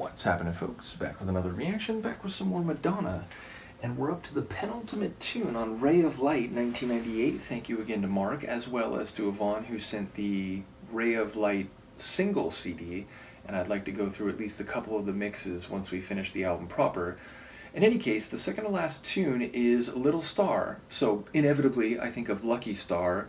What's happening, folks? Back with another reaction, back with some more Madonna. And we're up to the penultimate tune on Ray of Light, 1998. Thank you again to Mark, as well as to Yvonne, who sent the Ray of Light single CD. And I'd like to go through at least a couple of the mixes once we finish the album proper. In any case, the second to last tune is Little Star. So inevitably, I think of Lucky Star.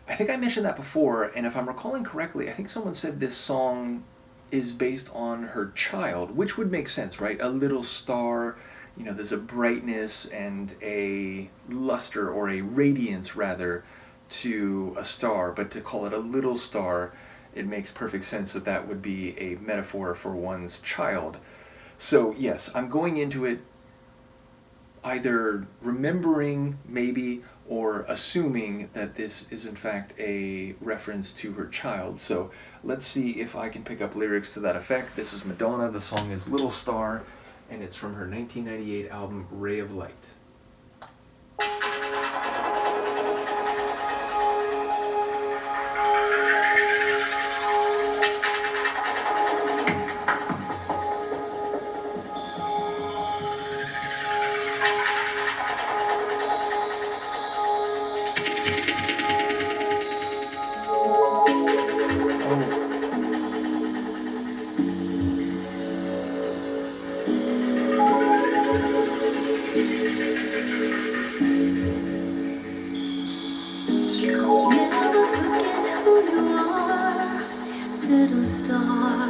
I think I mentioned that before, and if I'm recalling correctly, I think someone said this song is based on her child, which would make sense, right? A little star, you know, there's a brightness and a luster, or a radiance rather, to a star, but to call it a little star, it makes perfect sense that that would be a metaphor for one's child. So yes, I'm going into it either remembering, maybe, or assuming that this is in fact a reference to her child. So let's see if I can pick up lyrics to that effect. This is Madonna, the song is Little Star, and it's from her 1998 album Ray of Light. Little star,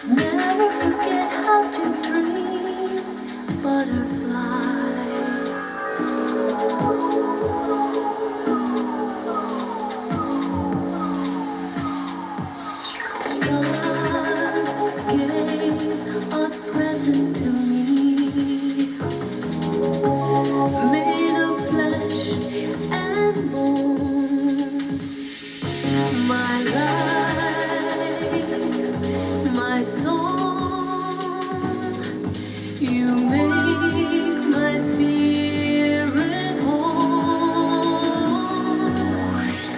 never forget how to dream, butterfly. God gave a present to me. Made of flesh and bones, my life, my song, you make my spirit whole.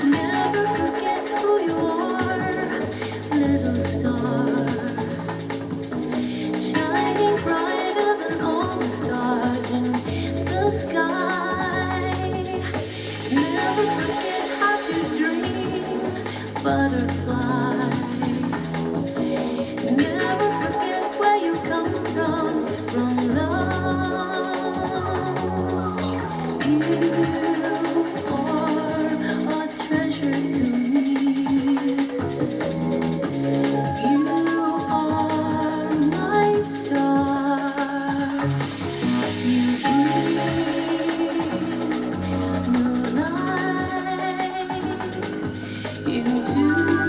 Never forget who you are, little star, shining brighter than all the stars in the sky. Never forget how to dream, butterfly. Never forget where you come from love. You are a treasure to me. You are my star. You breathe new life into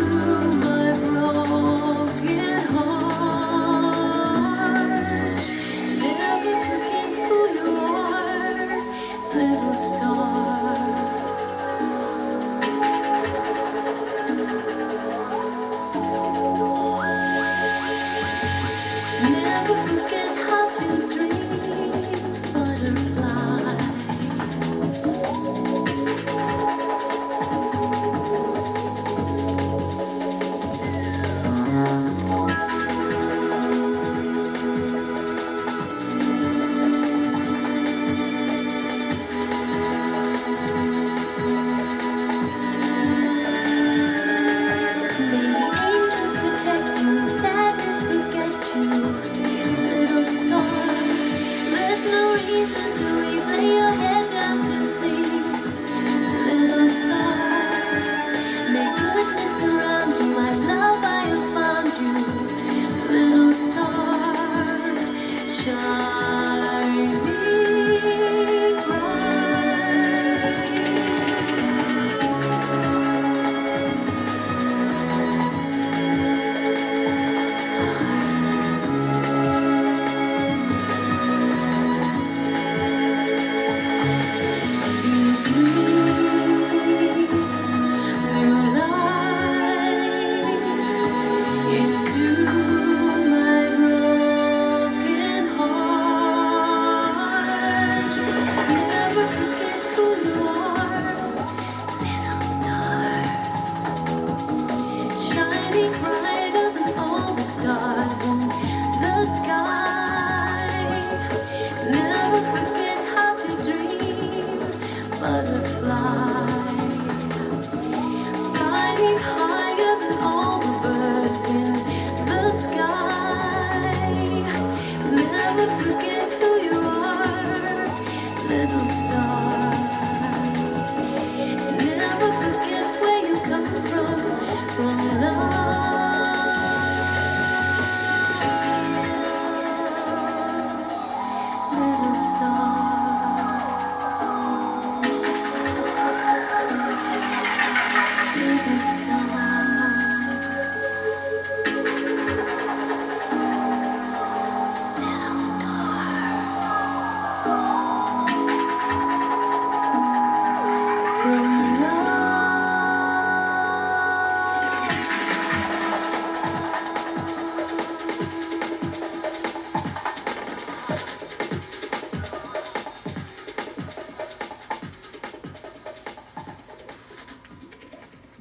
butterfly, flying higher than all the birds in the sky. Never forget who you are, little star. Never forget where you come from love, little star. Little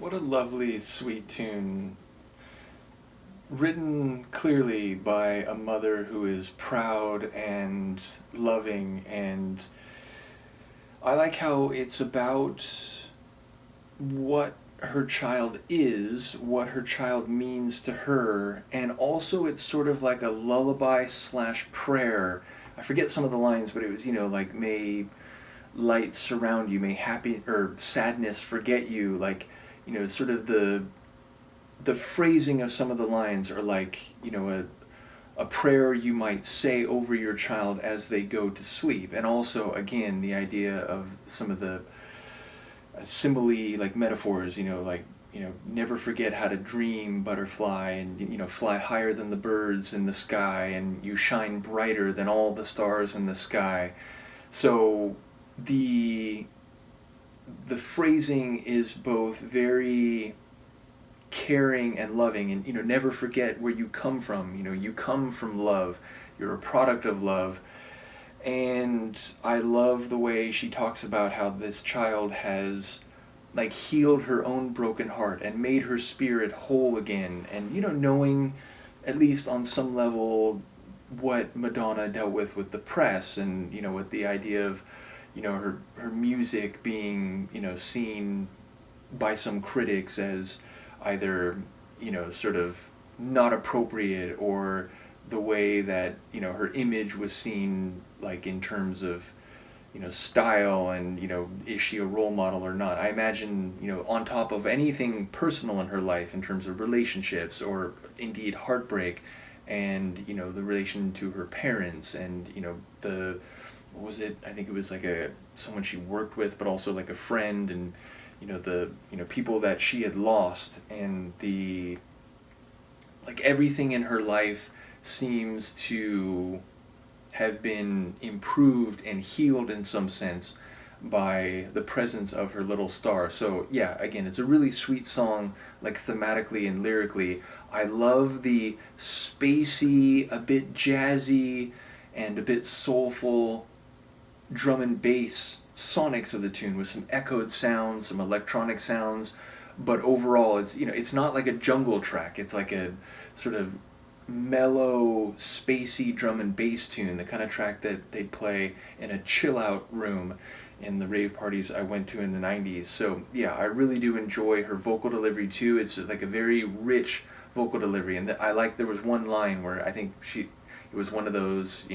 What a lovely, sweet tune. Written clearly by a mother who is proud and loving, and I like how it's about what her child is, what her child means to her, and also it's sort of like a lullaby slash prayer. I forget some of the lines, but it was, like, may light surround you, may happy or sadness forget you, like, sort of the phrasing of some of the lines are like, a prayer you might say over your child as they go to sleep. And also, again, the idea of some of the simile, like metaphors, never forget how to dream, butterfly, and, fly higher than the birds in the sky, and you shine brighter than all the stars in the sky. So the phrasing is both very caring and loving, and never forget where you come from. You come from love, you're a product of love. And I love the way she talks about how this child has, like, healed her own broken heart and made her spirit whole again, and knowing at least on some level what Madonna dealt with the press, and with the idea of her music being seen by some critics as either sort of not appropriate, or the way that her image was seen, like, in terms of style, and is she a role model or not. I imagine on top of anything personal in her life in terms of relationships, or indeed heartbreak, and the relation to her parents, and the what was it, I think it was like someone she worked with, but also like a friend, and the people that she had lost, and the, like, everything in her life seems to have been improved and healed in some sense by the presence of her little star. So yeah, again, it's a really sweet song, like, thematically and lyrically. I love the spacey, a bit jazzy, and a bit soulful drum and bass sonics of the tune, with some echoed sounds, some electronic sounds, but overall it's not like a jungle track. It's like a sort of mellow, spacey drum and bass tune, the kind of track that they'd play in a chill out room in the rave parties I went to in the 90s. So yeah, I really do enjoy her vocal delivery too. It's like a very rich vocal delivery, and I like, there was one line where I think it was one of those,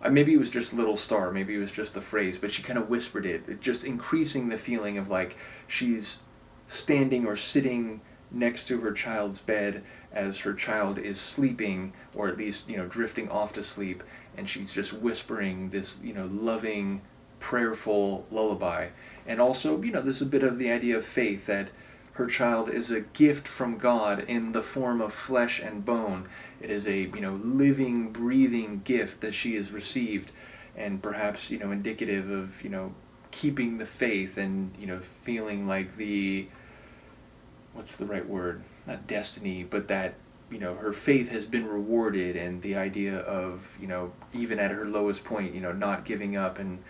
maybe it was just little star, maybe it was just the phrase, but she kind of whispered it, just increasing the feeling of like she's standing or sitting next to her child's bed as her child is sleeping, or at least drifting off to sleep, and she's just whispering this loving, prayerful lullaby. And also there's a bit of the idea of faith, that her child is a gift from God in the form of flesh and bone. It is a living, breathing gift that she has received, and perhaps indicative of keeping the faith, and feeling like the, what's the right word, not destiny, but that her faith has been rewarded, and the idea of even at her lowest point not giving up, and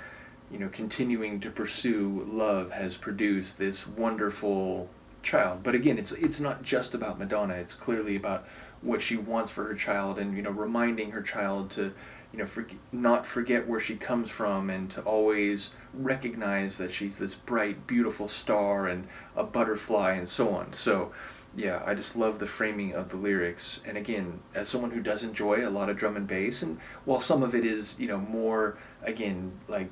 continuing to pursue love has produced this wonderful child. But again, it's not just about Madonna. It's clearly about what she wants for her child, and reminding her child to not forget where she comes from, and to always recognize that she's this bright, beautiful star and a butterfly and so on. So, yeah, I just love the framing of the lyrics. And again, as someone who does enjoy a lot of drum and bass, and while some of it is, more, again, like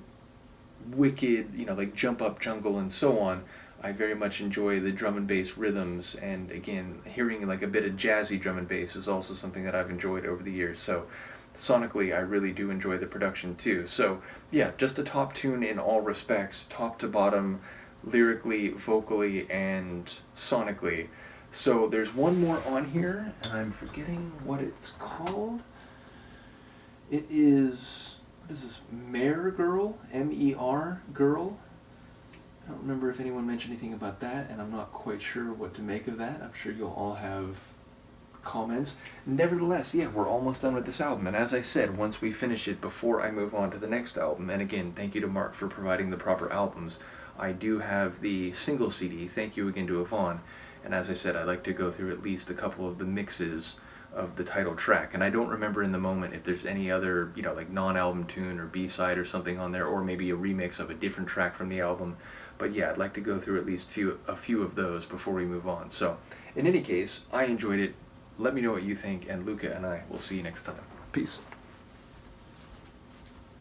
wicked, like jump up jungle and so on, I very much enjoy the drum and bass rhythms, and again, hearing like a bit of jazzy drum and bass is also something that I've enjoyed over the years. So sonically, I really do enjoy the production too. So yeah, just a top tune in all respects, top to bottom, lyrically, vocally, and sonically. So there's one more on here, and I'm forgetting what it's called. It is, what is this, Mare Girl? M-E-R Girl? I don't remember if anyone mentioned anything about that, and I'm not quite sure what to make of that. I'm sure you'll all have comments. Nevertheless, yeah, we're almost done with this album, and as I said, once we finish it, before I move on to the next album, and again, thank you to Mark for providing the proper albums, I do have the single CD, thank you again to Yvonne, and as I said, I'd like to go through at least a couple of the mixes of the title track, and I don't remember in the moment if there's any other, like non-album tune or B-side or something on there, or maybe a remix of a different track from the album, but yeah, I'd like to go through at least a few of those before we move on. So, in any case, I enjoyed it. Let me know what you think, and Luca and I will see you next time. Peace.